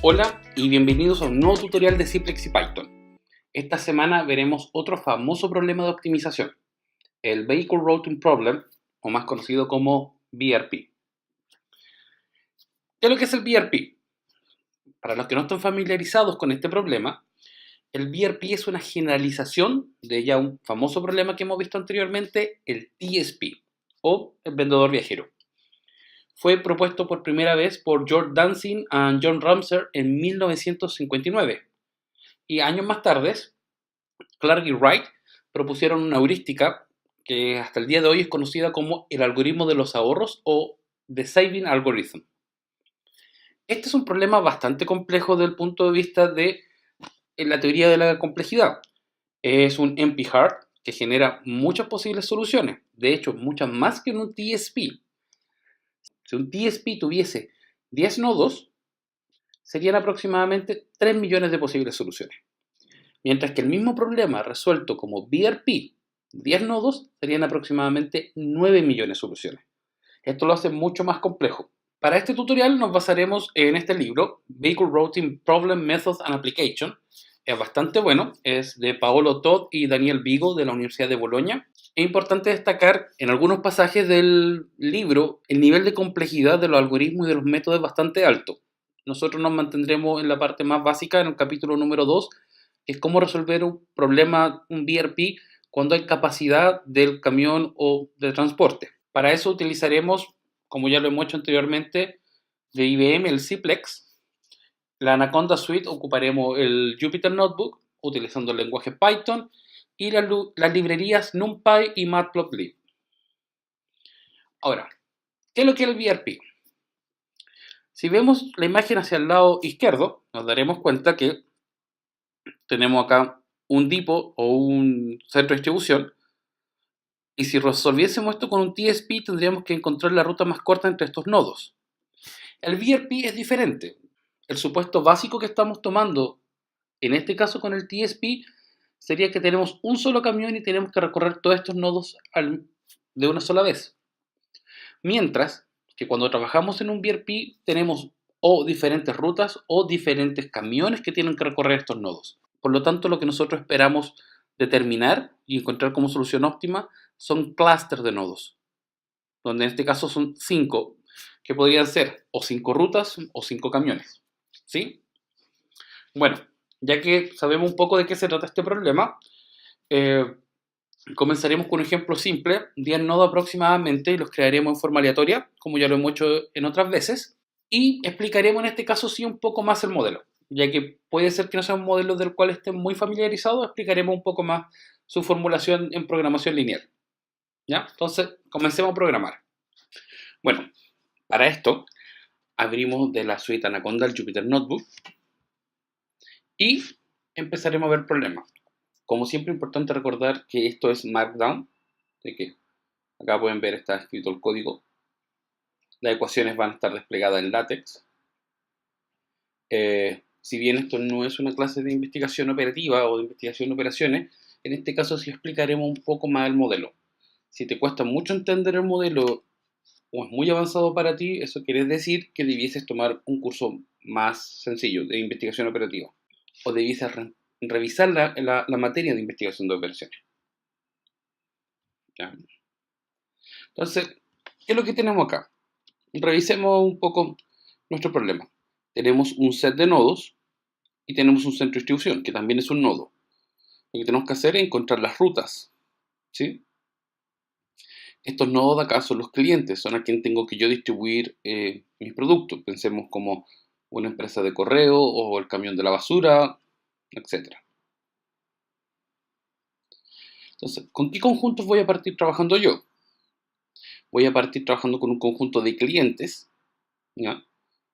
Hola y bienvenidos a un nuevo tutorial de Simplex y Python. Esta semana veremos otro famoso problema de optimización, el Vehicle Routing Problem, o más conocido como VRP. ¿Qué es lo que es el VRP? Para los que no están familiarizados con este problema, el VRP es una generalización de ya un famoso problema que hemos visto anteriormente, el TSP, o el vendedor viajero. Fue propuesto por primera vez por George Dantzig y John Ramser en 1959. Y años más tarde, Clark y Wright propusieron una heurística que hasta el día de hoy es conocida como el algoritmo de los ahorros o The Saving Algorithm. Este es un problema bastante complejo desde el punto de vista de la teoría de la complejidad. Es un NP-hard que genera muchas posibles soluciones, de hecho muchas más que en un TSP. Si un TSP tuviese 10 nodos, serían aproximadamente 3 millones de posibles soluciones. Mientras que el mismo problema resuelto como VRP, 10 nodos, serían aproximadamente 9 millones de soluciones. Esto lo hace mucho más complejo. Para este tutorial nos basaremos en este libro, Vehicle Routing Problem, Methods and Application. Es bastante bueno, es de Paolo Todd y Daniel Vigo de la Universidad de Bolonia. Es importante destacar en algunos pasajes del libro el nivel de complejidad de los algoritmos y de los métodos es bastante alto. Nosotros nos mantendremos en la parte más básica, en el capítulo número 2, que es cómo resolver un problema, un VRP, cuando hay capacidad del camión o de transporte. Para eso utilizaremos, como ya lo hemos hecho anteriormente, de IBM el Simplex. La Anaconda Suite ocuparemos el Jupyter Notebook utilizando el lenguaje Python y las librerías NumPy y Matplotlib. Ahora, ¿qué es lo que es el VRP? Si vemos la imagen hacia el lado izquierdo, nos daremos cuenta que tenemos acá un depot o un centro de distribución. Y si resolviésemos esto con un TSP, tendríamos que encontrar la ruta más corta entre estos nodos. El VRP es diferente. El supuesto básico que estamos tomando, en este caso con el TSP, sería que tenemos un solo camión y tenemos que recorrer todos estos nodos de una sola vez. Mientras que cuando trabajamos en un VRP, tenemos o diferentes rutas o diferentes camiones que tienen que recorrer estos nodos. Por lo tanto, lo que nosotros esperamos determinar y encontrar como solución óptima son clústeres de nodos, donde en este caso son 5, que podrían ser o 5 rutas o 5 camiones. ¿Sí? Bueno, ya que sabemos un poco de qué se trata este problema, comenzaremos con un ejemplo simple, 10 nodos aproximadamente, y los crearemos en forma aleatoria, como ya lo hemos hecho en otras veces, y explicaremos en este caso sí un poco más el modelo. Ya que puede ser que no sea un modelo del cual estén muy familiarizados, explicaremos un poco más su formulación en programación lineal. ¿Ya? Entonces, comencemos a programar. Bueno, para esto, abrimos de la suite Anaconda el Jupyter Notebook y empezaremos a ver problemas. Como siempre, es importante recordar que esto es Markdown, de que acá pueden ver, está escrito el código. Las ecuaciones van a estar desplegadas en LaTeX. Si bien esto no es una clase de investigación operativa o de investigación de operaciones, en este caso sí explicaremos un poco más el modelo. Si te cuesta mucho entender el modelo o es muy avanzado para ti, eso quiere decir que debieses tomar un curso más sencillo de investigación operativa o debieses revisar la materia de investigación de operaciones. ¿Ya? Entonces, ¿qué es lo que tenemos acá? Revisemos un poco nuestro problema. Tenemos un set de nodos y tenemos un centro de distribución, que también es un nodo. Lo que tenemos que hacer es encontrar las rutas. ¿Sí? Estos nodos de acá son los clientes, son a quien tengo que yo distribuir mis productos. Pensemos como una empresa de correo o el camión de la basura, etc. Entonces, ¿con qué conjuntos voy a partir trabajando yo? Voy a partir trabajando con un conjunto de clientes, ¿ya?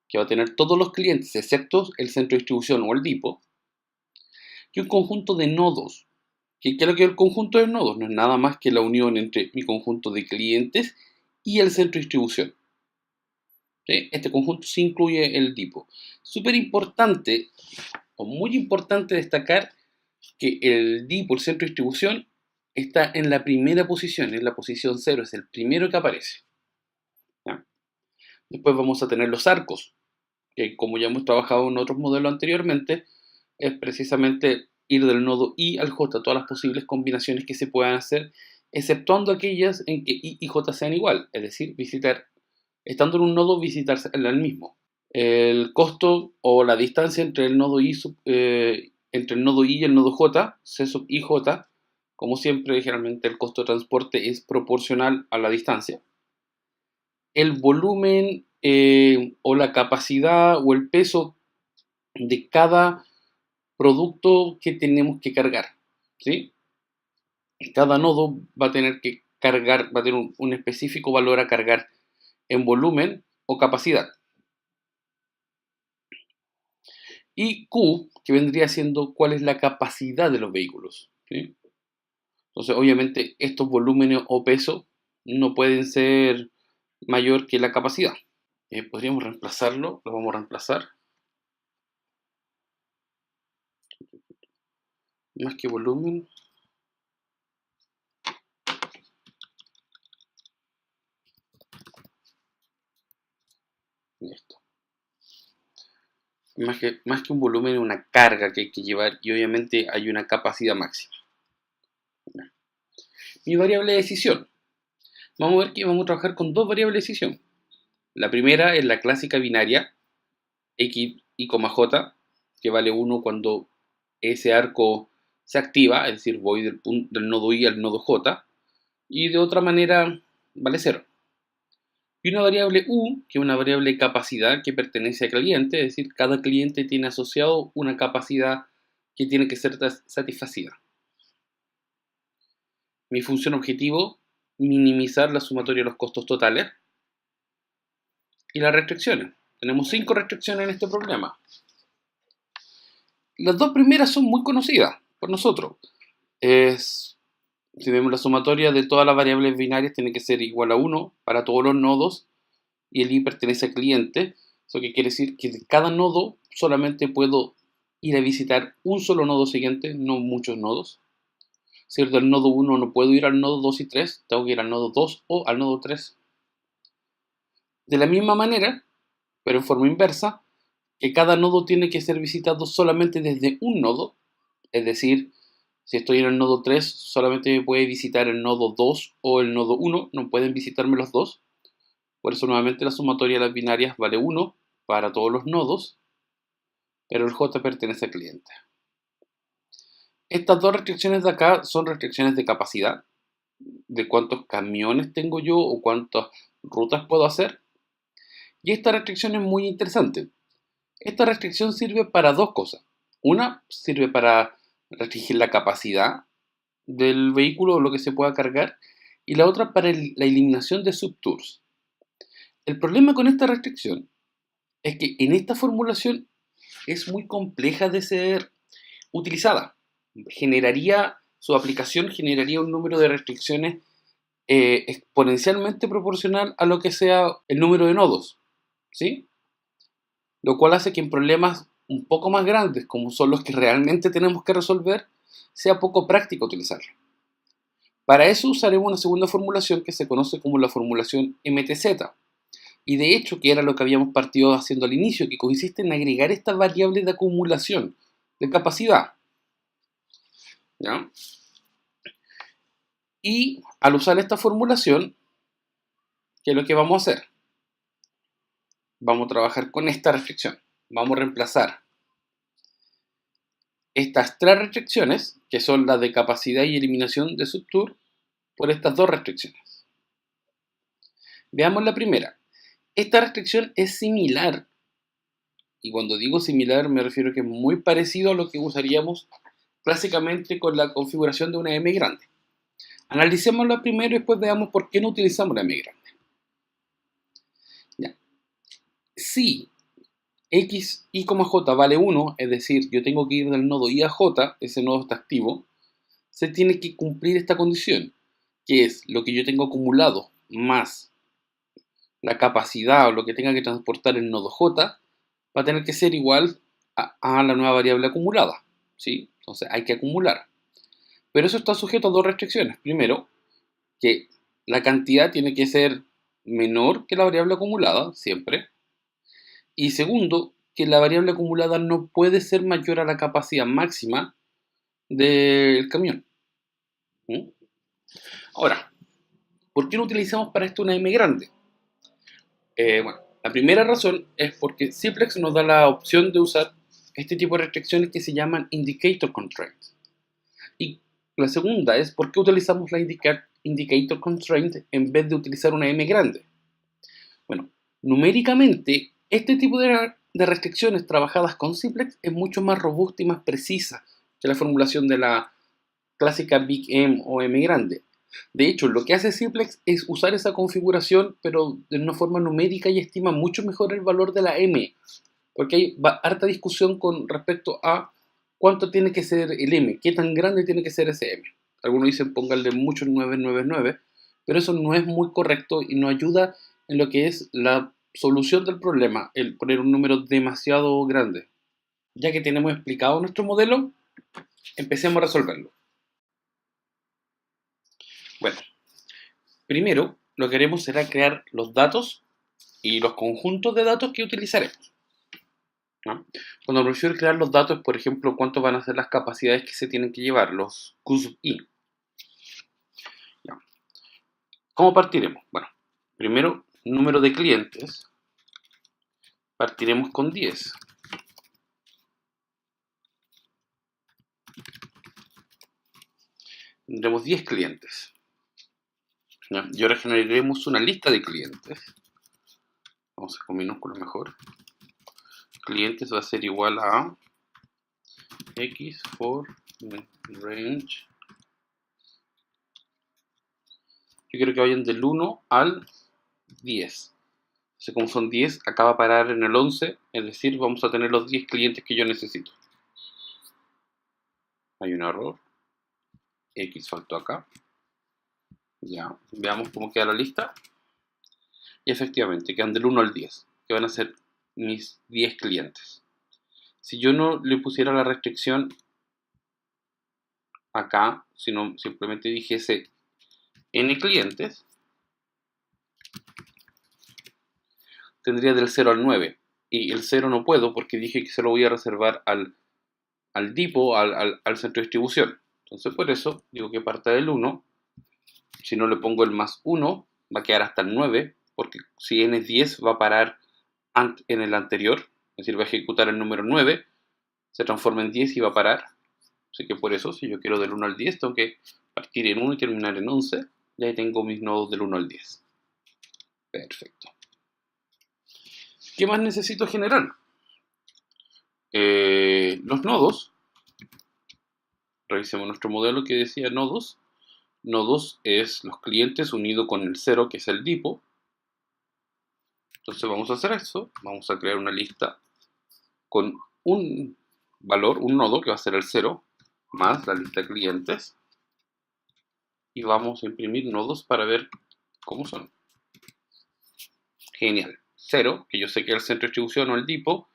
Que va a tener todos los clientes, excepto el centro de distribución o el depot, y un conjunto de nodos. ¿Qué es lo que es el conjunto de nodos? No es nada más que la unión entre mi conjunto de clientes y el centro de distribución. ¿Sí? Este conjunto sí incluye el depot. Súper importante, o muy importante destacar que el depot, el centro de distribución, está en la primera posición, en la posición 0, es el primero que aparece. ¿Ya? Después vamos a tener los arcos, que como ya hemos trabajado en otros modelos anteriormente, es precisamente ir del nodo I al J, todas las posibles combinaciones que se puedan hacer, exceptuando aquellas en que I y J sean igual, es decir, estando en un nodo, visitarse el mismo. El costo o la distancia entre el nodo I, entre el nodo I y el nodo J, C sub I J, como siempre, generalmente el costo de transporte es proporcional a la distancia. El volumen o la capacidad o el peso de cada producto que tenemos que cargar, ¿sí? Cada nodo va a tener que cargar, va a tener un específico valor a cargar en volumen o capacidad. Y Q, que vendría siendo cuál es la capacidad de los vehículos, ¿sí? Entonces, obviamente, estos volúmenes o peso no pueden ser mayor que la capacidad. Podríamos reemplazarlo, lo vamos a reemplazar. Más que volumen. Esto. Más que un volumen es una carga que hay que llevar y obviamente hay una capacidad máxima. Mi variable de decisión. Vamos a ver que vamos a trabajar con dos variables de decisión. La primera es la clásica binaria x, y, j, que vale 1 cuando ese arco se activa, es decir, voy del nodo i al nodo j, y de otra manera vale 0. Y una variable u, que es una variable de capacidad que pertenece al cliente, es decir, cada cliente tiene asociado una capacidad que tiene que ser satisfacida. Mi función objetivo, minimizar la sumatoria de los costos totales. Y las restricciones. Tenemos 5 restricciones en este problema. Las dos primeras son muy conocidas por nosotros. Si vemos la sumatoria de todas las variables binarias, tiene que ser igual a 1 para todos los nodos y el i pertenece al cliente. Eso que quiere decir que de cada nodo solamente puedo ir a visitar un solo nodo siguiente, no muchos nodos. Si del nodo 1 no puedo ir al nodo 2 y 3, tengo que ir al nodo 2 o al nodo 3. De la misma manera, pero en forma inversa, que cada nodo tiene que ser visitado solamente desde un nodo, es decir, si estoy en el nodo 3, solamente me puede visitar el nodo 2 o el nodo 1, no pueden visitarme los dos. Por eso nuevamente la sumatoria de las binarias vale 1 para todos los nodos, pero el j pertenece al cliente. Estas dos restricciones de acá son restricciones de capacidad, de cuántos camiones tengo yo o cuántas rutas puedo hacer. Y esta restricción es muy interesante. Esta restricción sirve para dos cosas. Una, sirve para restringir la capacidad del vehículo o lo que se pueda cargar. Y la otra para la eliminación de subtours. El problema con esta restricción es que en esta formulación es muy compleja de ser utilizada. Su aplicación generaría un número de restricciones exponencialmente proporcional a lo que sea el número de nodos, ¿sí? Lo cual hace que en problemas un poco más grandes, como son los que realmente tenemos que resolver, sea poco práctico utilizarlo. Para eso usaremos una segunda formulación que se conoce como la formulación MTZ. Y de hecho, que era lo que habíamos partido haciendo al inicio, que consiste en agregar esta variable de acumulación de capacidad. ¿Ya? Y al usar esta formulación, ¿qué es lo que vamos a hacer? Vamos a trabajar con esta restricción. Vamos a reemplazar estas tres restricciones, que son las de capacidad y eliminación de subtour, por estas dos restricciones. Veamos la primera. Esta restricción es similar, y cuando digo similar me refiero a que es muy parecido a lo que usaríamos clásicamente con la configuración de una M grande. Analicémosla primero y después veamos por qué no utilizamos la M grande. Ya. Si x, y, j vale 1, es decir, yo tengo que ir del nodo i a j, ese nodo está activo, se tiene que cumplir esta condición, que es lo que yo tengo acumulado más la capacidad o lo que tenga que transportar el nodo j, va a tener que ser igual a la nueva variable acumulada, ¿sí? Entonces hay que acumular. Pero eso está sujeto a dos restricciones. Primero, que la cantidad tiene que ser menor que la variable acumulada, siempre. Y segundo, que la variable acumulada no puede ser mayor a la capacidad máxima del camión. ¿Mm? Ahora, ¿por qué no utilizamos para esto una M grande? Bueno, la primera razón es porque Simplex nos da la opción de usar este tipo de restricciones que se llaman Indicator Constraints. Y la segunda es por qué utilizamos la Indicator Constraint en vez de utilizar una M grande. Bueno, numéricamente, este tipo de restricciones trabajadas con Simplex es mucho más robusta y más precisa que la formulación de la clásica Big M o M grande. De hecho, lo que hace Simplex es usar esa configuración, pero de una forma numérica y estima mucho mejor el valor de la M, porque hay harta discusión con respecto a cuánto tiene que ser el M, qué tan grande tiene que ser ese M. Algunos dicen pónganle muchos 999, pero eso no es muy correcto y no ayuda en lo que es la solución del problema, el poner un número demasiado grande. Ya que tenemos explicado nuestro modelo, empecemos a resolverlo. Bueno, primero lo que haremos será crear los datos y los conjuntos de datos que utilizaremos, ¿no? Cuando me refiero a crear los datos, por ejemplo, cuánto van a ser las capacidades que se tienen que llevar, los Q sub i. ¿Ya? ¿Cómo partiremos? Bueno, primero, número de clientes. Partiremos con 10. Tendremos 10 clientes. ¿Ya? Y ahora generaremos una lista de clientes. Vamos a con minúsculas mejor. Clientes va a ser igual a x for range. Yo quiero que vayan del 1 al 10. Entonces, como son 10, acá va a parar en el 11, es decir, vamos a tener los 10 clientes que yo necesito. Hay un error. X faltó acá. Ya, veamos cómo queda la lista. Y efectivamente, quedan del 1 al 10, que van a ser mis 10 clientes. Si yo no le pusiera la restricción acá, sino simplemente dijese n clientes, tendría del 0 al 9. Y el 0 no puedo porque dije que se lo voy a reservar al DIPO, al centro de distribución. Entonces por eso digo que parta del 1. Si no le pongo el más 1, va a quedar hasta el 9, porque si n es 10 va a parar en el anterior, es decir, va a ejecutar el número 9, se transforma en 10 y va a parar. Así que por eso, si yo quiero del 1 al 10, tengo que partir en 1 y terminar en 11. Y ahí tengo mis nodos del 1 al 10. Perfecto. ¿Qué más necesito generar? Los nodos. Revisemos nuestro modelo que decía nodos. Nodos es los clientes unido con el 0, que es el DIPO. Entonces vamos a hacer eso. Vamos a crear una lista con un valor, un nodo, que va a ser el 0, más la lista de clientes. Y vamos a imprimir nodos para ver cómo son. Genial. 0, que yo sé que es el centro de distribución o el DIPO,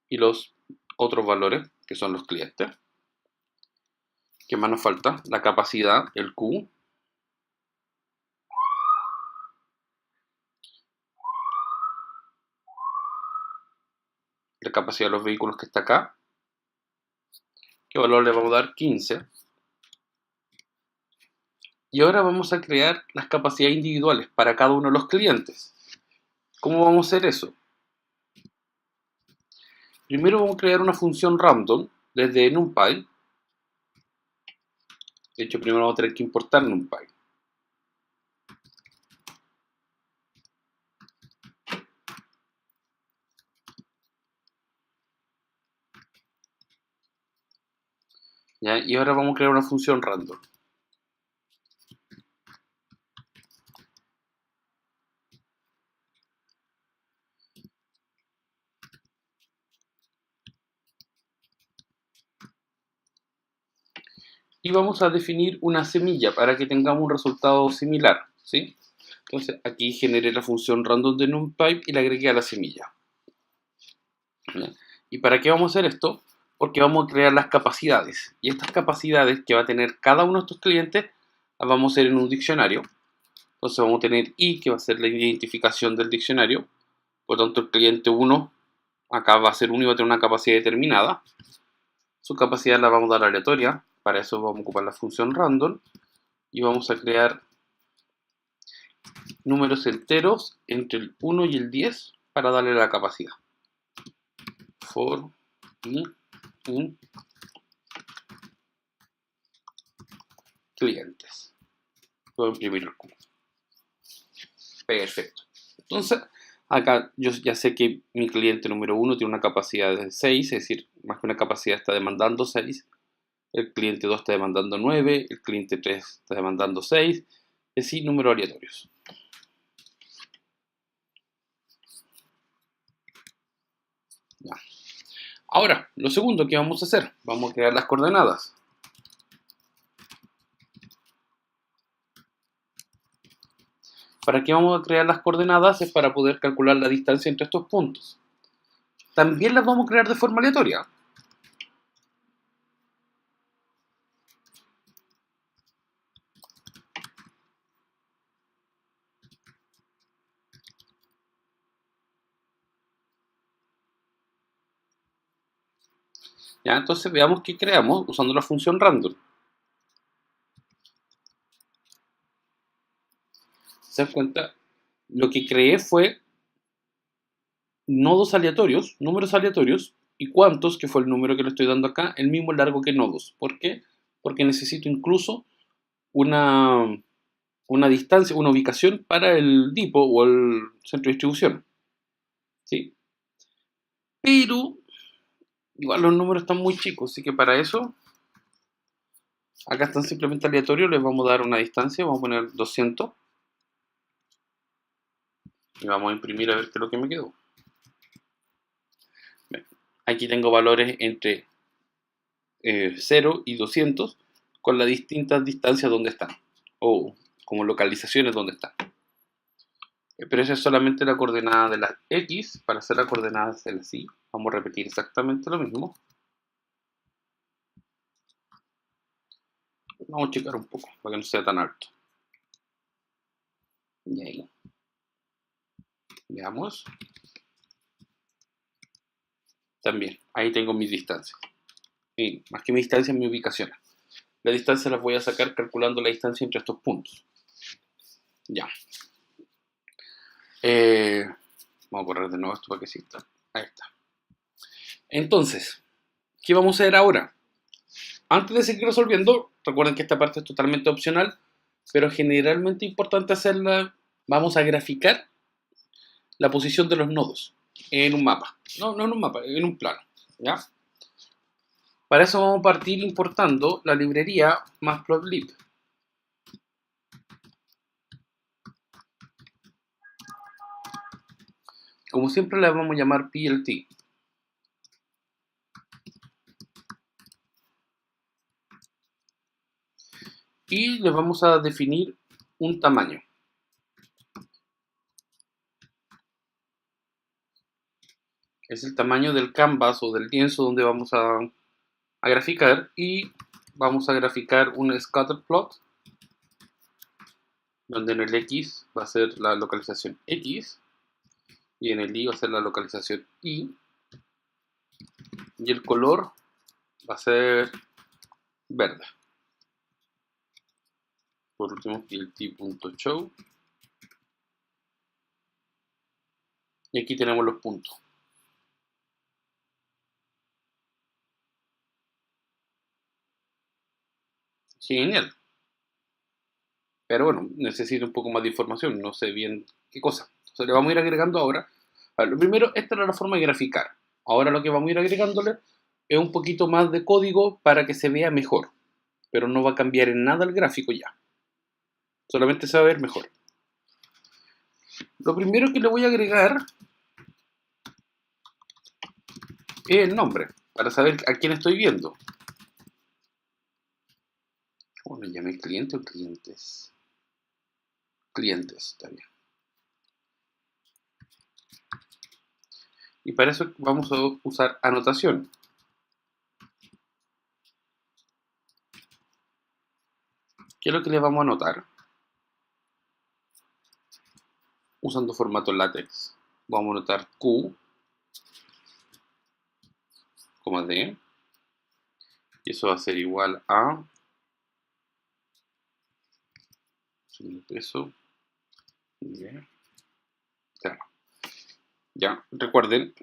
y los otros valores, que son los clientes. ¿Qué más nos falta? La capacidad, el Q. La capacidad de los vehículos que está acá. ¿Qué valor le vamos a dar? 15. Y ahora vamos a crear las capacidades individuales para cada uno de los clientes. ¿Cómo vamos a hacer eso? Primero vamos a crear una función random desde NumPy. De hecho, primero vamos a tener que importar NumPy. ¿Ya? Y ahora vamos a crear una función random. Y vamos a definir una semilla para que tengamos un resultado similar, ¿sí? Entonces aquí generé la función random de NumPy y le agregué a la semilla. ¿Ya? ¿Y para qué vamos a hacer esto? Porque vamos a crear las capacidades. Y estas capacidades que va a tener cada uno de estos clientes las vamos a hacer en un diccionario. Entonces vamos a tener i, que va a ser la identificación del diccionario. Por lo tanto, el cliente 1 Acá va a ser 1 y va a tener una capacidad determinada. Su capacidad la vamos a dar aleatoria. Para eso vamos a ocupar la función random. Y vamos a crear números enteros entre el 1 y el 10 para darle la capacidad. For in clientes. Voy a imprimir el cubo. Perfecto. Entonces, acá yo ya sé que mi cliente número 1 tiene una capacidad de 6, es decir, más que una capacidad está demandando 6. El cliente 2 está demandando 9, el cliente 3 está demandando 6, es decir, números aleatorios. Ya. Ahora, lo segundo que vamos a hacer, vamos a crear las coordenadas. ¿Para qué vamos a crear las coordenadas? Es para poder calcular la distancia entre estos puntos. También las vamos a crear de forma aleatoria. ¿Ya? Entonces veamos qué creamos usando la función random. ¿Se dan cuenta? Lo que creé fue nodos aleatorios, números aleatorios, y cuántos, que fue el número que le estoy dando acá, el mismo largo que nodos. ¿Por qué? Porque necesito incluso una distancia, una ubicación para el dipo o el centro de distribución. ¿Sí? Pero igual los números están muy chicos, así que para eso, acá están simplemente aleatorios, les vamos a dar una distancia, vamos a poner 200. Y vamos a imprimir a ver qué es lo que me quedó. Bien, aquí tengo valores entre 0 y 200 con las distintas distancias donde están, o como localizaciones donde están. Pero esa es solamente la coordenada de la X. Para hacer la coordenada de la Y, vamos a repetir exactamente lo mismo. Vamos a checar un poco para que no sea tan alto. Y ahí. Veamos. También, ahí tengo mis distancias. Y más que mi distancia, mi ubicación. La distancia la voy a sacar calculando la distancia entre estos puntos. Ya. Vamos a correr de nuevo esto para que exista. Ahí está. Entonces, ¿qué vamos a hacer ahora? Antes de seguir resolviendo, recuerden que esta parte es totalmente opcional, pero generalmente importante hacerla. Vamos a graficar la posición de los nodos en un mapa. No en un mapa, en un plano. ¿Ya? Para eso vamos a partir importando la librería Matplotlib. Como siempre la vamos a llamar PLT. Y les vamos a definir un tamaño. Es el tamaño del canvas o del lienzo donde vamos a graficar, y vamos a graficar un scatter plot donde en el X va a ser la localización X y en el Y va a ser la localización Y, y el color va a ser verde. Por último, plt.show, y aquí tenemos los puntos. Genial. Pero bueno, necesito un poco más de información, no sé bien qué cosa. Entonces le vamos a ir agregando ahora. Lo primero, esta era la forma de graficar. Ahora lo que vamos a ir agregándole es un poquito más de código para que se vea mejor. Pero no va a cambiar en nada el gráfico ya. Solamente se va a ver mejor. Lo primero que le voy a agregar es el nombre, para saber a quién estoy viendo. ¿Cómo le llamé? ¿Cliente o clientes? Clientes, está bien. Y para eso vamos a usar anotación. ¿Qué es lo que le vamos a anotar? Usando formato látex. Vamos a anotar Q D. Y eso va a ser igual a peso. Claro. Ya, recuerden,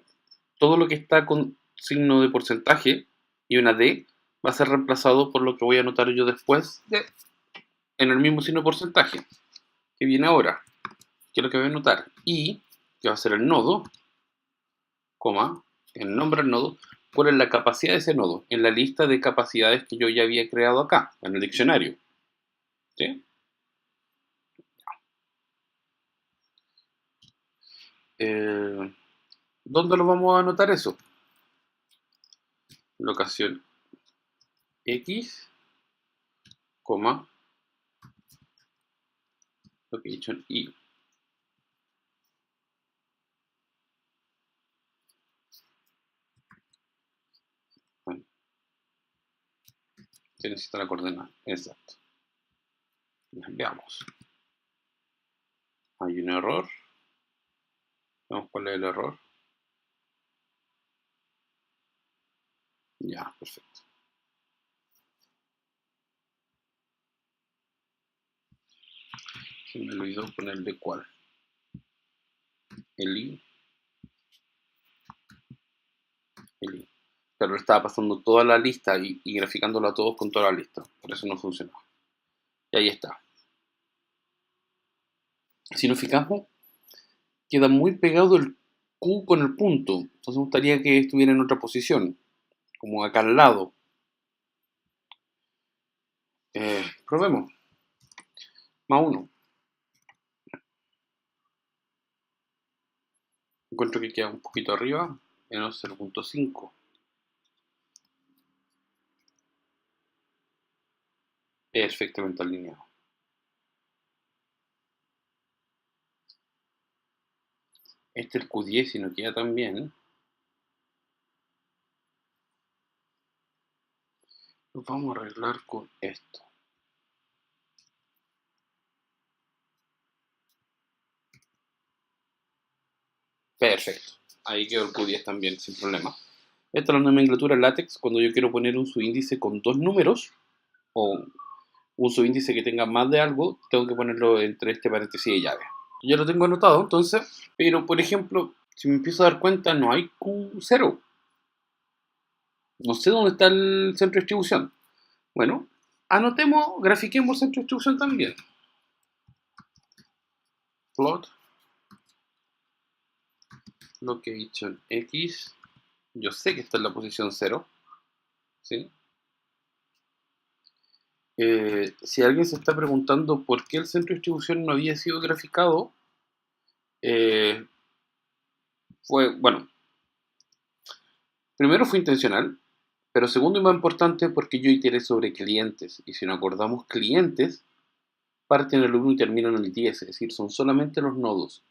todo lo que está con signo de porcentaje y una D va a ser reemplazado por lo que voy a anotar yo después en el mismo signo de porcentaje que viene ahora, que es lo que voy a anotar. Y, que va a ser el nodo, coma, el nombre del nodo, cuál es la capacidad de ese nodo en la lista de capacidades que yo ya había creado acá, en el diccionario. ¿Sí? ¿Dónde lo vamos a anotar eso? Locación X, coma, location Y. Bueno, se necesita la coordenada, exacto. Veamos. Hay un error. Veamos cuál es el error. Ya, perfecto. Se me olvidó ponerle cuál. El I. El I. Pero estaba pasando toda la lista y graficándolo a todos con toda la lista. Por eso no funcionó. Y ahí está. Si nos fijamos, queda muy pegado el Q con el punto. Entonces me gustaría que estuviera en otra posición. Como acá al lado. Probemos. Más 1. Encuentro que queda un poquito arriba. Menos 0.5. Perfectamente alineado. Este es el Q10 y no queda tan bien. Lo vamos a arreglar con esto. Perfecto. Ahí quedó el Q10 también, sin problema. Esta es la nomenclatura LaTeX cuando yo quiero poner un subíndice con dos números o un subíndice que tenga más de algo, tengo que ponerlo entre este paréntesis de llave. Ya lo tengo anotado, entonces, pero por ejemplo, si me empiezo a dar cuenta, no hay Q0. No sé dónde está el centro de distribución. Bueno, anotemos, grafiquemos el centro de distribución también. Plot location X. Yo sé que está en la posición 0. ¿Sí? Si alguien se está preguntando por qué el centro de distribución no había sido graficado, eh, bueno, primero fue intencional, pero segundo y más importante porque yo iteré sobre clientes, y si nos acordamos, clientes parten en el 1 y terminan en el 10, es decir, son solamente los nodos,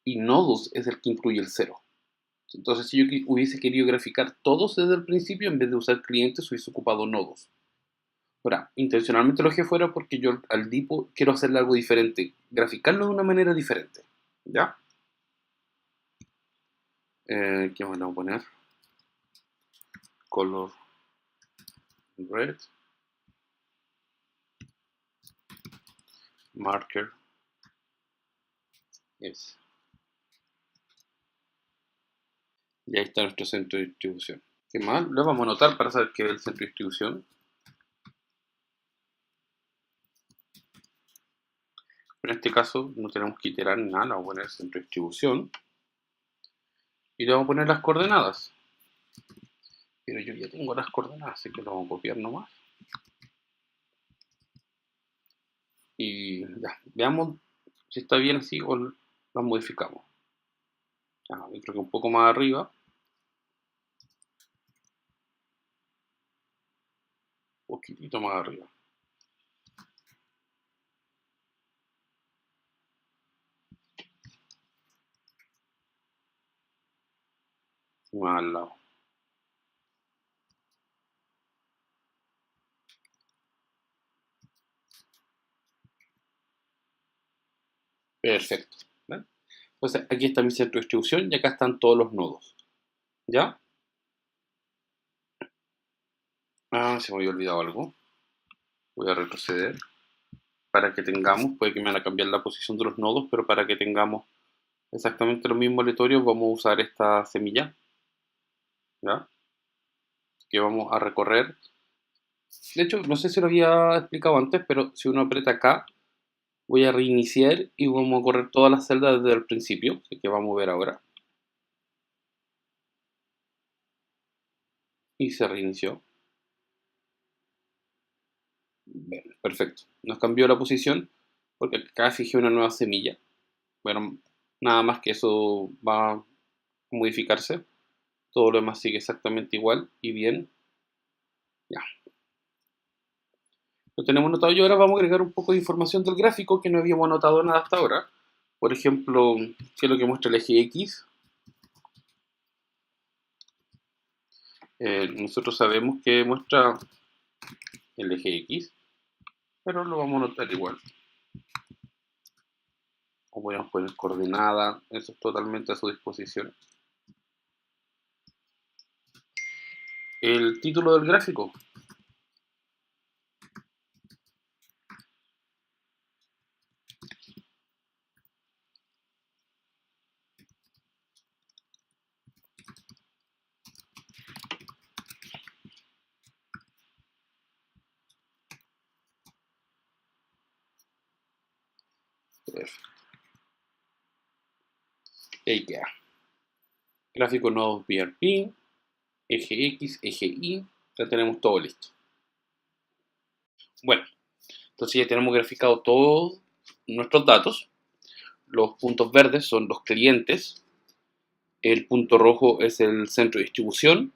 y nodos es el que incluye el 0. Entonces, si yo hubiese querido graficar todos desde el principio, en vez de usar clientes, hubiese ocupado nodos. Ahora, intencionalmente lo dejé fuera porque yo al DIPO quiero hacerle algo diferente, graficarlo de una manera diferente. ¿Ya? ¿Qué más le vamos a poner? Color red. Marker. Yes. Y ahí está nuestro centro de distribución. ¿Qué más? Lo vamos a anotar para saber qué es el centro de distribución. En este caso no tenemos que iterar nada, le vamos a poner centro de distribución. Y le vamos a poner las coordenadas. Pero yo ya tengo las coordenadas, así que lo vamos a copiar nomás. Y ya, veamos si está bien así o las modificamos. Ya, yo creo que un poco más arriba. Un poquitito más arriba. Más al lado. Perfecto. ¿Ven? Entonces aquí está mi centro de distribución y acá están todos los nodos. ¿Ya? Ah, se me había olvidado algo. Voy a retroceder para que tengamos, puede que me van a cambiar la posición de los nodos, pero para que tengamos exactamente los mismos aleatorios vamos a usar esta semilla, ¿ya? Que vamos a recorrer. De hecho, no sé si lo había explicado antes, pero si uno aprieta acá, voy a reiniciar y vamos a correr todas las celdas desde el principio, así que vamos a ver ahora. Y se reinició. Bien, perfecto. Nos cambió la posición porque acá fijé una nueva semilla. Bueno, nada más que eso va a modificarse. Todo lo demás sigue exactamente igual y bien. Ya. Lo tenemos notado y ahora vamos a agregar un poco de información del gráfico que no habíamos anotado nada hasta ahora. Por ejemplo, qué es lo que muestra el eje X. Nosotros sabemos que muestra el eje X, pero lo vamos a notar igual. O podemos poner coordenada, eso es totalmente a su disposición. El título del gráfico. Perfecto. Ahí queda. Gráfico nodos BRP, eje X, eje Y. Ya tenemos todo listo. Bueno, entonces ya tenemos graficado todos nuestros datos. Los puntos verdes son los clientes. El punto rojo es el centro de distribución.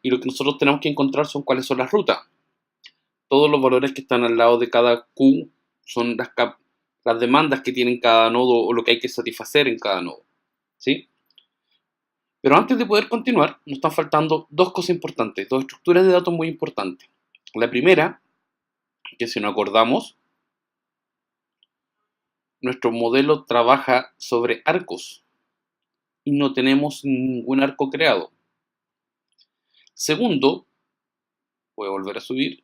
Y lo que nosotros tenemos que encontrar son cuáles son las rutas. Todos los valores que están al lado de cada Q son las demandas que tiene cada nodo o lo que hay que satisfacer en cada nodo, ¿sí? Pero antes de poder continuar, nos están faltando dos cosas importantes, dos estructuras de datos muy importantes. La primera, que si nos acordamos, nuestro modelo trabaja sobre arcos y no tenemos ningún arco creado. Segundo, voy a volver a subir,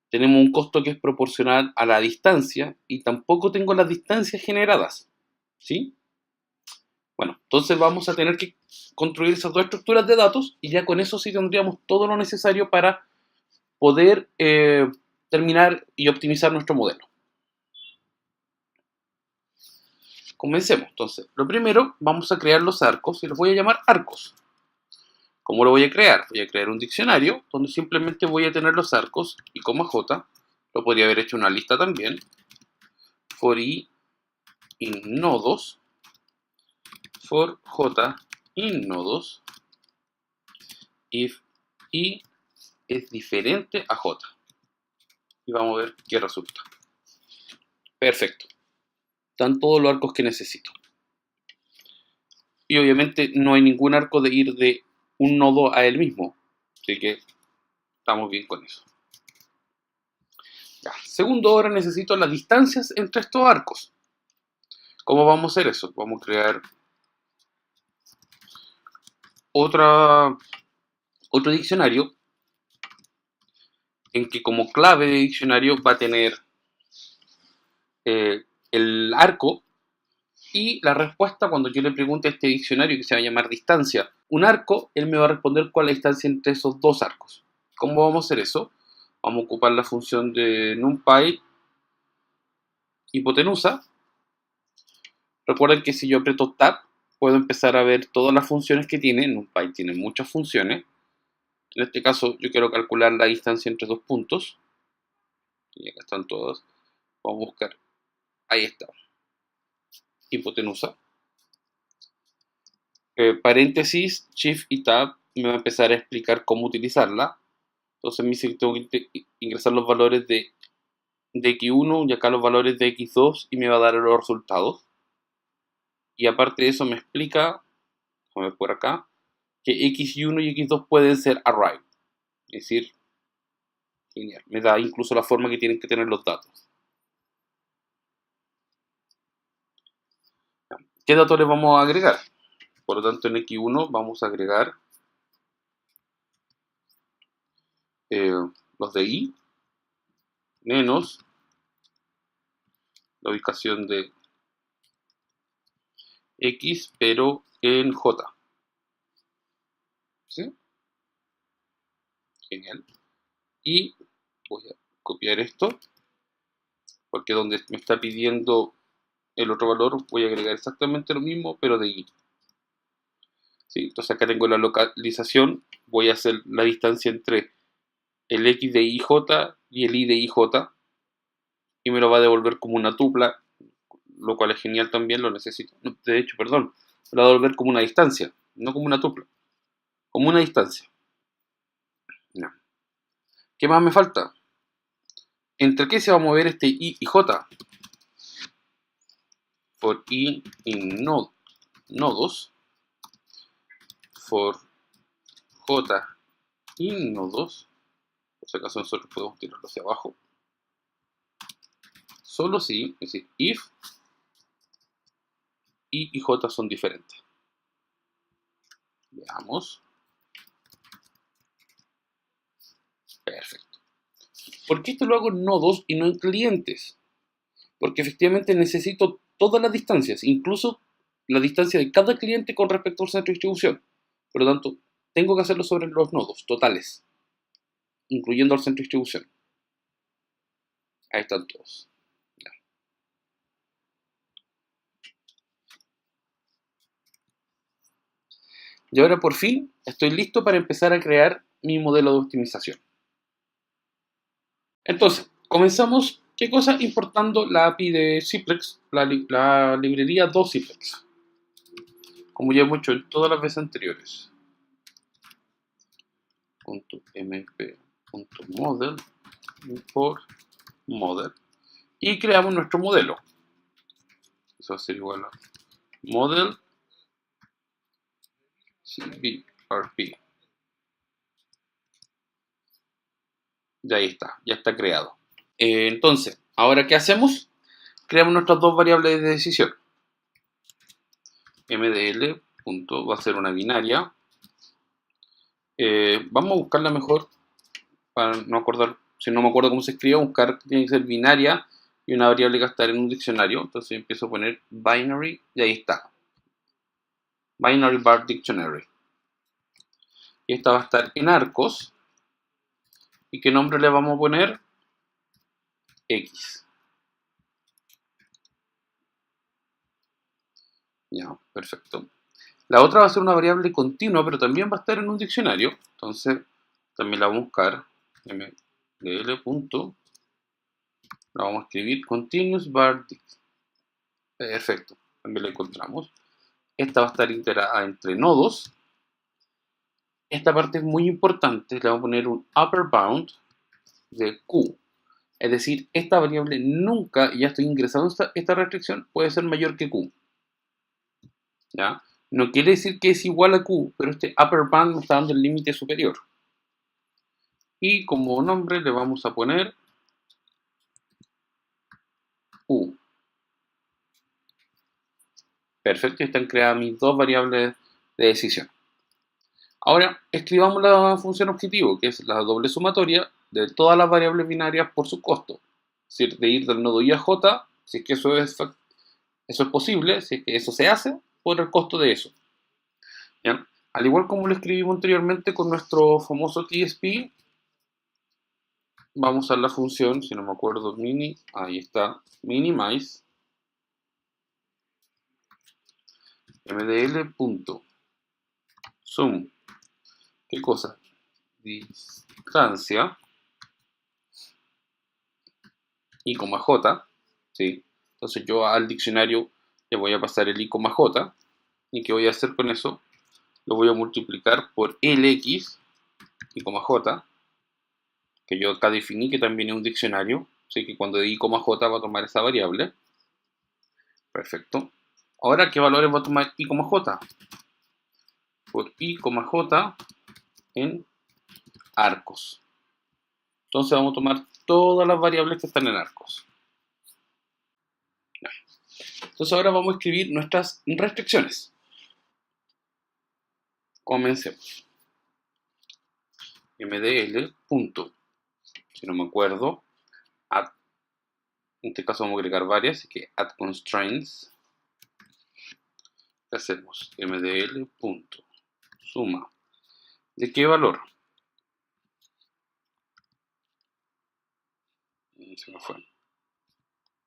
tenemos un costo que es proporcional a la distancia y tampoco tengo las distancias generadas, ¿sí? Bueno, entonces vamos a tener que construir esas dos estructuras de datos y ya con eso sí tendríamos todo lo necesario para poder terminar y optimizar nuestro modelo. Comencemos. Entonces, lo primero, vamos a crear los arcos y los voy a llamar arcos. ¿Cómo lo voy a crear? Voy a crear un diccionario donde simplemente voy a tener los arcos y coma j. Lo podría haber hecho una lista también. For i in nodos. For j in nodos. If i es diferente a j. Y vamos a ver qué resulta. Perfecto. Están todos los arcos que necesito. Y obviamente no hay ningún arco de ir de un nodo a él mismo. Así que estamos bien con eso. Ya. Segundo, ahora necesito las distancias entre estos arcos. ¿Cómo vamos a hacer eso? Vamos a crear otro diccionario en que como clave de diccionario va a tener el arco y la respuesta cuando yo le pregunte a este diccionario que se va a llamar distancia, un arco, él me va a responder cuál es la distancia entre esos dos arcos. ¿Cómo vamos a hacer eso? Vamos a ocupar la función de NumPy hipotenusa. Recuerden que si yo aprieto Tab, puedo empezar a ver todas las funciones que tiene. NumPy tiene muchas funciones. En este caso, yo quiero calcular la distancia entre dos puntos. Y acá están todas. Vamos a buscar. Ahí está. Hipotenusa. Paréntesis, Shift y Tab me va a empezar a explicar cómo utilizarla. Entonces me dice que tengo que ingresar los valores de X1 y acá los valores de X2 y me va a dar los resultados. Y aparte de eso me explica, déjame ver por acá, que X1 y X2 pueden ser array. Es decir, genial. Me da incluso la forma que tienen que tener los datos. ¿Qué datos les vamos a agregar? Por lo tanto, en X1 vamos a agregar los de i menos la ubicación de x, pero en j. ¿Sí? Genial. Y voy a copiar esto, porque donde me está pidiendo el otro valor voy a agregar exactamente lo mismo, pero de i. ¿Sí? Entonces acá tengo la localización, voy a hacer la distancia entre el x de ij y el y de ij, y me lo va a devolver como una tupla, lo cual es genial también, lo necesito. De hecho, perdón, me lo va a devolver como una distancia, no como una tupla, como una distancia. Ya. ¿Qué más me falta? ¿Entre qué se va a mover este i y j? For i in nodos, for j in nodos, por si acaso nosotros podemos tirarlo hacia abajo, solo si, es decir, if i y j son diferentes. Veamos. Perfecto. ¿Por qué esto lo hago en nodos y no en clientes? Porque efectivamente necesito todas las distancias, incluso la distancia de cada cliente con respecto al centro de distribución. Por lo tanto, tengo que hacerlo sobre los nodos totales, incluyendo al centro de distribución. Ahí están todos. Y ahora por fin estoy listo para empezar a crear mi modelo de optimización. Entonces, comenzamos, ¿qué cosa? Importando la API de Ciplex, la librería 2 Ciplex, como ya hemos hecho en todas las veces anteriores. .mp.model import model y creamos nuestro modelo. Eso va a ser igual a model cbrp. Y ahí está, ya está creado. Entonces, ahora ¿qué hacemos? Creamos nuestras dos variables de decisión. mdl. Va a ser una binaria. Vamos a buscarla mejor para no acordar, si no me acuerdo cómo se escribe, buscar que tiene que ser binaria y una variable que va a estar en un diccionario. Entonces empiezo a poner binary y ahí está. Binary bar dictionary. Y esta va a estar en arcos. ¿Y qué nombre le vamos a poner? X. Ya, perfecto. La otra va a ser una variable continua, pero también va a estar en un diccionario. Entonces, también la vamos a buscar. mdl. La vamos a escribir continuous bar dict. Perfecto, también la encontramos. Esta va a estar integrada entre nodos. Esta parte es muy importante. Le vamos a poner un upper bound de q. Es decir, esta variable nunca, ya estoy ingresando esta restricción, puede ser mayor que q. ¿Ya? No quiere decir que es igual a q, pero este upper bound me está dando el límite superior. Y como nombre le vamos a poner q. Perfecto, están creadas mis dos variables de decisión. Ahora escribamos la función objetivo, que es la doble sumatoria de todas las variables binarias por su costo. Es decir, de ir del nodo i a j, si es que eso es posible, si es que eso se hace, por el costo de eso. ¿Bien? Al igual como lo escribimos anteriormente con nuestro famoso TSP, vamos a la función, si no me acuerdo, ahí está, minimize mdl.zoom. ¿Qué cosa? Distancia i, j, ¿sí? Entonces yo al diccionario le voy a pasar el i, j, y ¿qué voy a hacer con eso? Lo voy a multiplicar por lx i, j, que yo acá definí que también es un diccionario, así que cuando de i, j va a tomar esa variable. Perfecto. Ahora, ¿qué valores va a tomar i, j? Por i, j en arcos. Entonces vamos a tomar todas las variables que están en arcos. Entonces ahora vamos a escribir nuestras restricciones. Comencemos. mdl punto, si no me acuerdo, add, en este caso vamos a agregar varias, así que add constraints, hacemos mdl punto, suma, ¿de qué valor? Se me fue,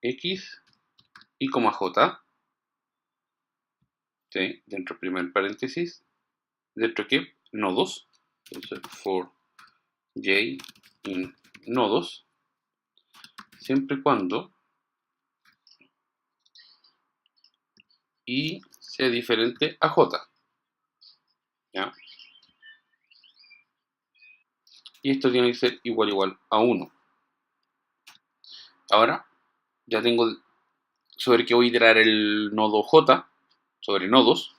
x y coma j, ¿sí? Dentro del primer paréntesis, dentro de qué, nodos, entonces for j in nodos, siempre y cuando y sea diferente a j, ¿ya? Y esto tiene que ser igual a 1. Ahora ya tengo sobre qué voy a iterar el nodo j, sobre nodos,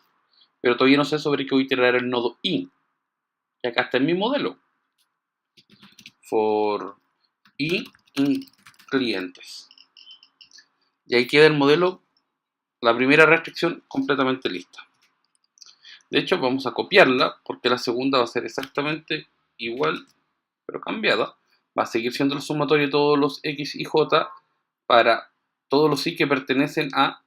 pero todavía no sé sobre qué voy a iterar el nodo i. Y acá está en mi modelo. For i in clientes. Y ahí queda el modelo, la primera restricción completamente lista. De hecho, vamos a copiarla porque la segunda va a ser exactamente igual, pero cambiada. Va a seguir siendo el sumatorio de todos los x y j para todos los i que pertenecen a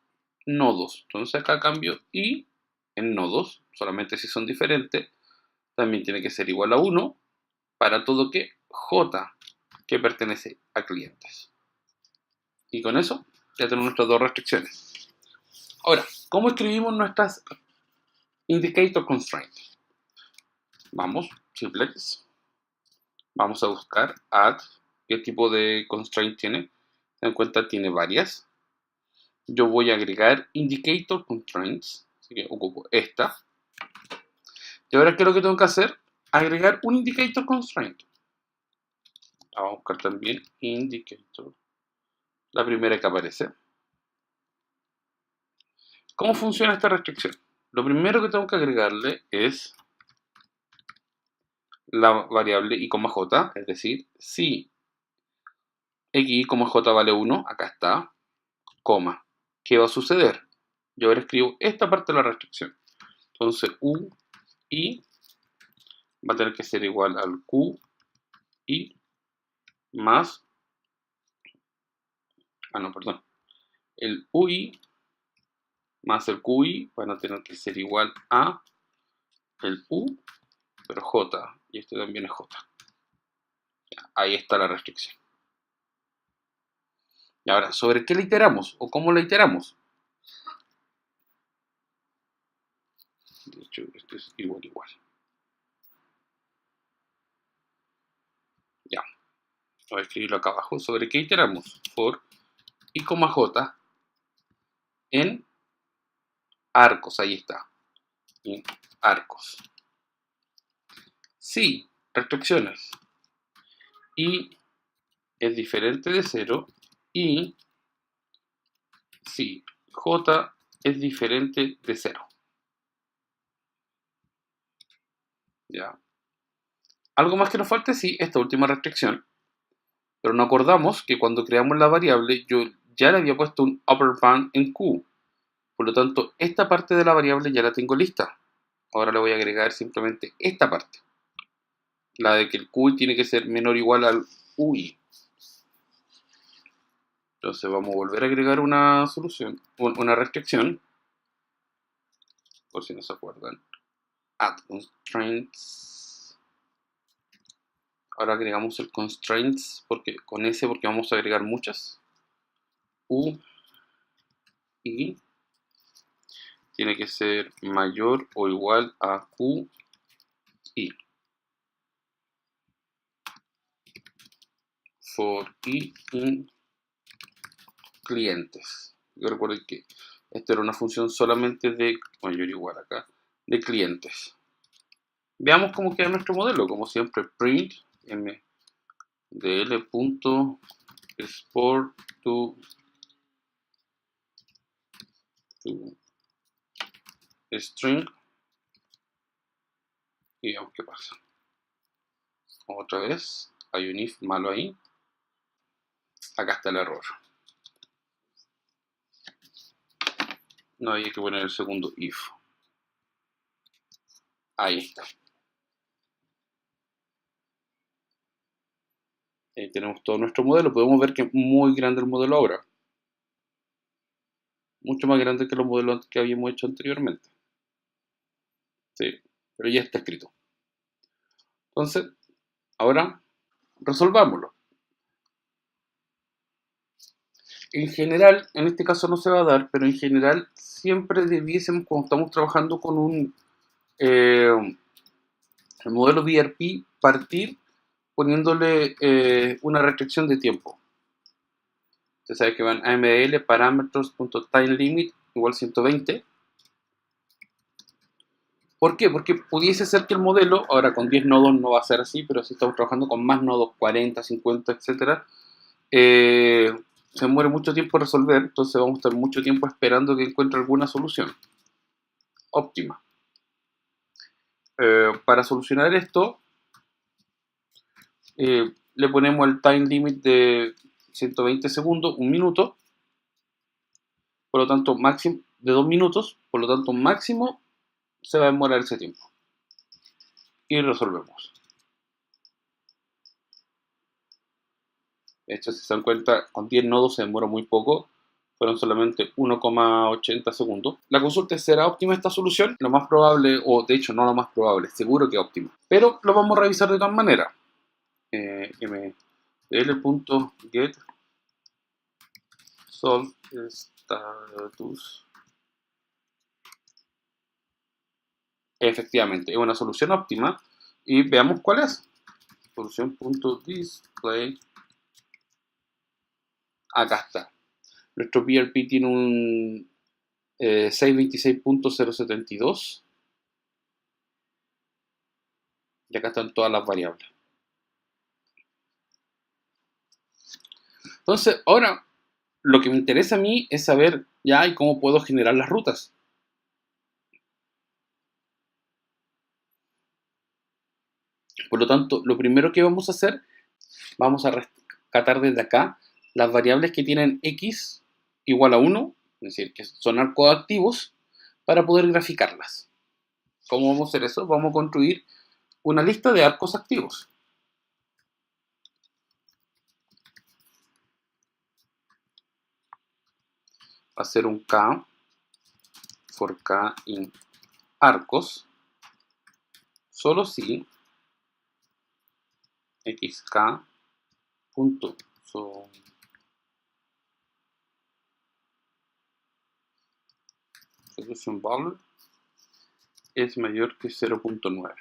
nodos. Entonces acá cambio i en nodos, solamente si son diferentes. También tiene que ser igual a 1 para todo que j que pertenece a clientes. Y con eso ya tenemos nuestras dos restricciones. Ahora, ¿cómo escribimos nuestras indicator constraints? Vamos, simplex. Vamos a buscar add, qué tipo de constraint tiene. En cuenta tiene varias. Yo voy a agregar indicator constraints, así que ocupo esta. Y ahora, ¿qué es lo que tengo que hacer? Agregar un indicator constraint. Vamos a buscar también indicator, la primera que aparece. ¿Cómo funciona esta restricción? Lo primero que tengo que agregarle es la variable i, j, es decir, si x, j vale 1, acá está, coma. ¿Qué va a suceder? Yo ahora escribo esta parte de la restricción. Entonces, u, i va a tener que ser igual al q, i más, no, perdón, el ui más el qi van a tener que ser igual a el u, pero j, y este también es j. Ahí está la restricción. Y ahora, ¿sobre qué la iteramos? ¿O cómo la iteramos? De hecho, esto es igual. Ya, voy a escribirlo acá abajo. ¿Sobre qué iteramos? For i, j en arcos, ahí está. En arcos. Si restricciones i es diferente de 0 y si j es diferente de 0. ¿Ya? Algo más que nos falte, sí, esta última restricción. Pero no acordamos que cuando creamos la variable yo ya le había puesto un upper bound en q. Por lo tanto, esta parte de la variable ya la tengo lista. Ahora le voy a agregar simplemente esta parte. La de que el qi tiene que ser menor o igual al ui. Entonces vamos a volver a agregar una solución, una restricción. Por si no se acuerdan. Add constraints. Ahora agregamos el constraints porque vamos a agregar muchas. U y tiene que ser mayor o igual a Q i. For i in clientes. Yo recuerdo que esto era una función solamente de mayor o igual acá, de clientes. Veamos cómo queda nuestro modelo. Como siempre, print mdl.export to string y veamos qué pasa. Otra vez, hay un if malo ahí. Acá está el error. No hay que poner el segundo if. Ahí está. tenemos todo nuestro modelo. Podemos ver que es muy grande el modelo ahora. Mucho más grande que los modelos que habíamos hecho anteriormente. Sí, pero ya está escrito. Entonces, ahora resolvámoslo. En general, en este caso no se va a dar, pero en general siempre debiésemos, cuando estamos trabajando con un el modelo VRP, partir poniéndole una restricción de tiempo. Usted sabe que van AML parameters.timeLimit igual 120. ¿Por qué? Porque pudiese ser que el modelo, ahora con 10 nodos no va a ser así, pero si estamos trabajando con más nodos, 40, 50, etc., se muere mucho tiempo en resolver, entonces vamos a estar mucho tiempo esperando que encuentre alguna solución óptima. Para solucionar esto, le ponemos el time limit de 120 segundos, un minuto, por lo tanto máximo de 2 minutos, por lo tanto máximo se va a demorar ese tiempo. Y resolvemos. De hecho, si se dan cuenta, con 10 nodos se demora muy poco, fueron solamente 1,80 segundos. La consulta es: ¿será óptima esta solución? Lo más probable, o de hecho no lo más probable, seguro que es óptima. Pero lo vamos a revisar de todas maneras. ml.get solve status. Efectivamente, es una solución óptima. Y veamos cuál es. Solución.display. Acá está. Nuestro VRP tiene un 626.072. Y acá están todas las variables. Entonces, ahora lo que me interesa a mí es saber ya y cómo puedo generar las rutas. Por lo tanto, lo primero que vamos a hacer, vamos a rescatar desde acá las variables que tienen x igual a 1, es decir, que son arcos activos, para poder graficarlas. ¿Cómo vamos a hacer eso? Vamos a construir una lista de arcos activos. Va a ser un k for k in arcos, solo si xk punto solution value es mayor que 0.9.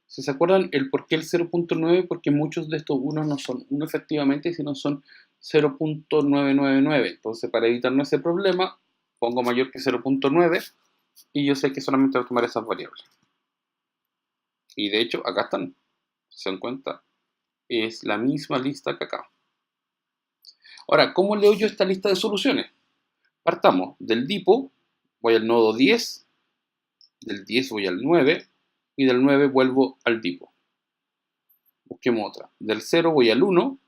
Si se acuerdan, el por qué el 0.9, porque muchos de estos unos no son 1 efectivamente, sino son 0.999. Entonces, para evitarnos ese problema, pongo mayor que 0.9 y yo sé que solamente voy a tomar esas variables. Y de hecho, acá están. Si se dan cuenta, es la misma lista que acá. Ahora, ¿cómo leo yo esta lista de soluciones? Partamos del DIPO, voy al nodo 10, del 10 voy al 9 y del 9 vuelvo al DIPO. Busquemos otra. Del 0 voy al 1,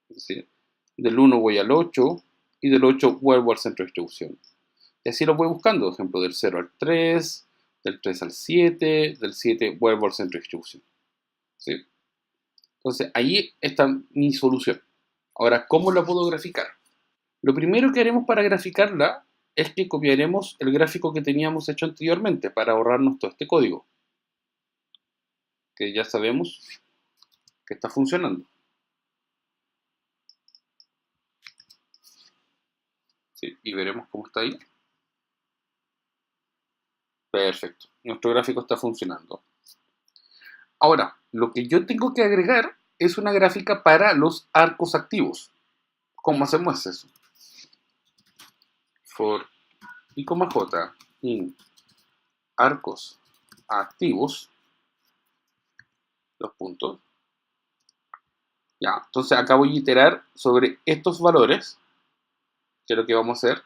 es decir, del 1 voy al 8 y del 8 vuelvo al centro de distribución. Y así lo voy buscando, por ejemplo, del 0 al 3, del 3 al 7, del 7 vuelvo al centro de distribución. ¿Sí? Entonces, ahí está mi solución. Ahora, ¿cómo la puedo graficar? Lo primero que haremos para graficarla es que copiaremos el gráfico que teníamos hecho anteriormente para ahorrarnos todo este código, que ya sabemos que está funcionando. ¿Sí? Y veremos cómo está ahí. Perfecto. Nuestro gráfico está funcionando. Ahora, lo que yo tengo que agregar es una gráfica para los arcos activos. ¿Cómo hacemos eso? For i, j in arcos activos, los puntos. Ya, entonces acá voy a iterar sobre estos valores, que es lo que vamos a hacer.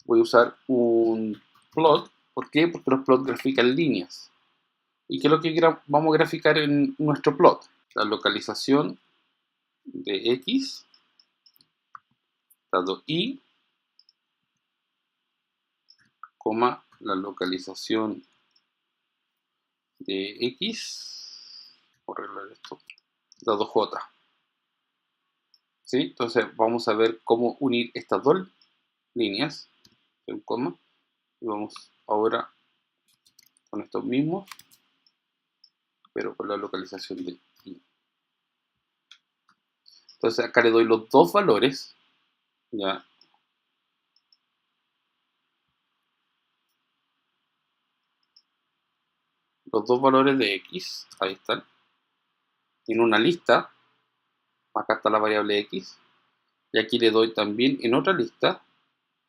Voy a usar un plot. ¿Por qué? Porque los plots grafican líneas. ¿Y qué es lo que vamos a graficar en nuestro plot? La localización de x, dado y, coma, la localización de X, voy a arreglar esto, dado J. ¿Sí? Entonces vamos a ver cómo unir estas dos líneas, un coma, y vamos ahora con estos mismos, pero con la localización de I. Entonces acá le doy los dos valores, ya. Los dos valores de X, ahí están, en una lista, acá está la variable X, y aquí le doy también en otra lista,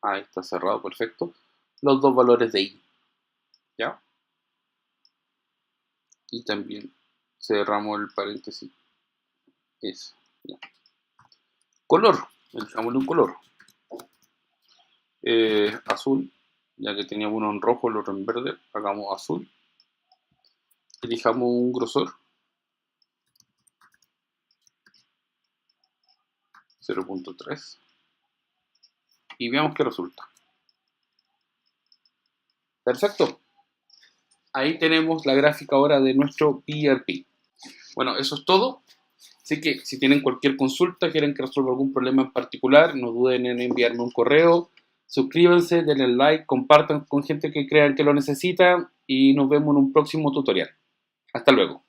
ahí está cerrado, perfecto, los dos valores de Y, ¿ya? Y también cerramos el paréntesis, eso, ¿ya? Color, elijamos un color, azul, ya que teníamos uno en rojo, el otro en verde, hagamos azul, elijamos un grosor, 0.3, y veamos qué resulta. Perfecto. Ahí tenemos la gráfica ahora de nuestro PRP. Bueno, eso es todo. Así que si tienen cualquier consulta, quieren que resuelva algún problema en particular, no duden en enviarme un correo. Suscríbanse, denle like, compartan con gente que crean que lo necesita y nos vemos en un próximo tutorial. Hasta luego.